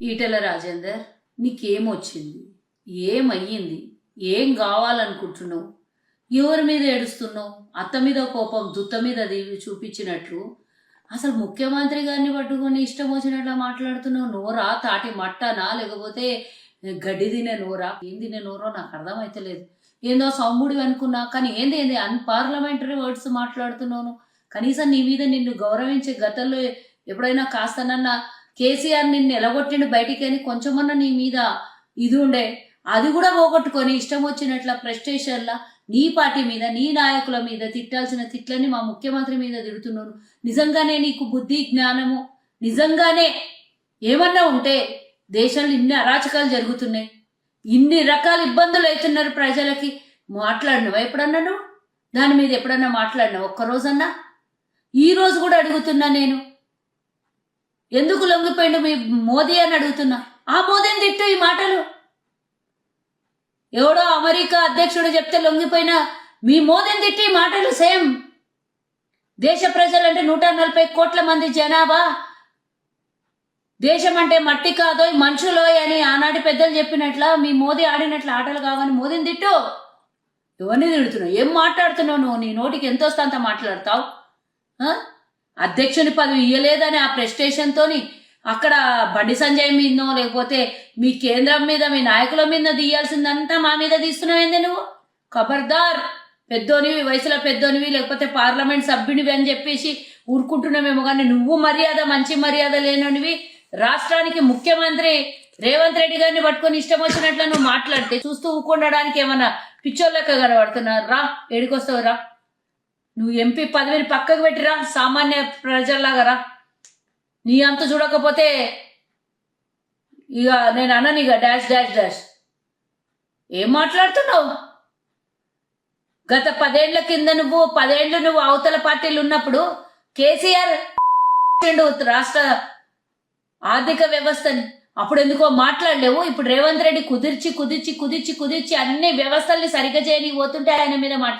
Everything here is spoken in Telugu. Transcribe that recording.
ఈటెల రాజేందర్, నీకేమొచ్చింది? ఏమయ్యింది? ఏం కావాలనుకుంటున్నావు? ఎవరి మీద ఏడుస్తున్నావు? అత్త మీద కోపం దుత్త మీద చూపించినట్లు అసలు ముఖ్యమంత్రి గారిని పట్టుకొని ఇష్టం వచ్చినట్లు మాట్లాడుతున్నావు. నోరా తాటి మట్టనా లేకపోతే గడ్డి తినే నోరా? ఏం తినే నోరో నాకు అర్థమైతలేదు. ఏందో సౌముడి అనుకున్నా, కానీ ఏంది అన్పార్లమెంటరీ వర్డ్స్ మాట్లాడుతున్నాను. కనీసం నీ మీద నిన్ను గౌరవించే గతంలో ఎప్పుడైనా కాస్తనన్నా కేసీఆర్ నిన్ను ఎలగొట్టిండు బయటికి అని కొంచెమన్నా నీ మీద ఇది ఉండే, అది కూడా పోగొట్టుకొని ఇష్టం వచ్చినట్ల ప్రెస్టేషన్లా నీ పార్టీ మీద నీ నాయకుల మీద తిట్టాల్సిన తిట్లని మా ముఖ్యమంత్రి మీద తిడుతున్నాను. నిజంగానే నీకు బుద్ధి జ్ఞానము నిజంగానే ఏమన్నా ఉంటే దేశంలో ఇన్ని అరాచకాలు జరుగుతున్నాయి, ఇన్ని రకాల ఇబ్బందులు అవుతున్నారు ప్రజలకి, మాట్లాడినవా ఎప్పుడన్నా? నువ్వు దాని మీద ఎప్పుడన్నా మాట్లాడినావు ఒక్కరోజన్నా? ఈ రోజు కూడా అడుగుతున్నా నేను, ఎందుకు లొంగిపోయిండు మీ మోదీ అని అడుగుతున్నా. ఆ మోదీని తిట్టు ఈ మాటలు. ఎవడో అమెరికా అధ్యక్షుడు చెప్తే లొంగిపోయినా మీ మోదీని తిట్టి ఈ మాటలు సేమ్. దేశ ప్రజలంటే 140 కోట్ల మంది జనాభా, దేశం అంటే మట్టి కాదో మనుషులో అని ఆనాటి పెద్దలు చెప్పినట్ల మీ మోదీ ఆడినట్లు ఆటలు కావని మోదీని తిట్టు. ఎవరిని తిడుతున్నావు? ఏం మాట్లాడుతున్నావు నువ్వు? నీ నోటికి ఎంత వస్తే అంత మాట్లాడతావు. అధ్యక్షుని పదవి ఇయ్యలేదని ఆ ప్రెస్టేషన్తో అక్కడ బండి సంజయ్ మీదనో లేకపోతే మీ కేంద్రం మీద మీ నాయకుల మీద తీయాల్సిందంతా మా మీద తీస్తున్నావేంది నువ్వు? ఖబర్దార్, పెద్దోనివి, వయసులో పెద్దోనివి, లేకపోతే పార్లమెంట్ సభ్యునివి అని చెప్పేసి ఊరుకుంటున్నామేమో, కానీ నువ్వు మర్యాద మంచి మర్యాద లేననివి రాష్ట్రానికి ముఖ్యమంత్రి రేవంత్ రెడ్డి గారిని పట్టుకొని ఇష్టం వచ్చినట్లు నువ్వు మాట్లాడితే చూస్తూ ఊకుండడానికి ఏమన్నా పిచ్చోళ్ళెక్క కనబడుతున్నారు? రా, ఏడికొస్తావు రా. నువ్వు ఎంపీ పదవిని పక్కకు పెట్టిరా, సామాన్య ప్రజల్లాగా రా. నీ అంత చూడకపోతే ఇక నేను అన్నను ఇక డాష్ డాష్ డాష్. ఏం మాట్లాడుతున్నావు? గత 10 ఏళ్ల కింద నువ్వు 10 ఏళ్ళు నువ్వు అవతల పార్టీలు ఉన్నప్పుడు కేసీఆర్ రాష్ట్ర ఆర్థిక వ్యవస్థని, అప్పుడు ఎందుకో మాట్లాడలేవు. ఇప్పుడు రేవంత్ రెడ్డి కుదిర్చి కుదిర్చి కుదిర్చి కుదిర్చి అన్ని వ్యవస్థల్ని సరిగ్గా చేయని పోతుంటే ఆయన మీద మాట్లాడు.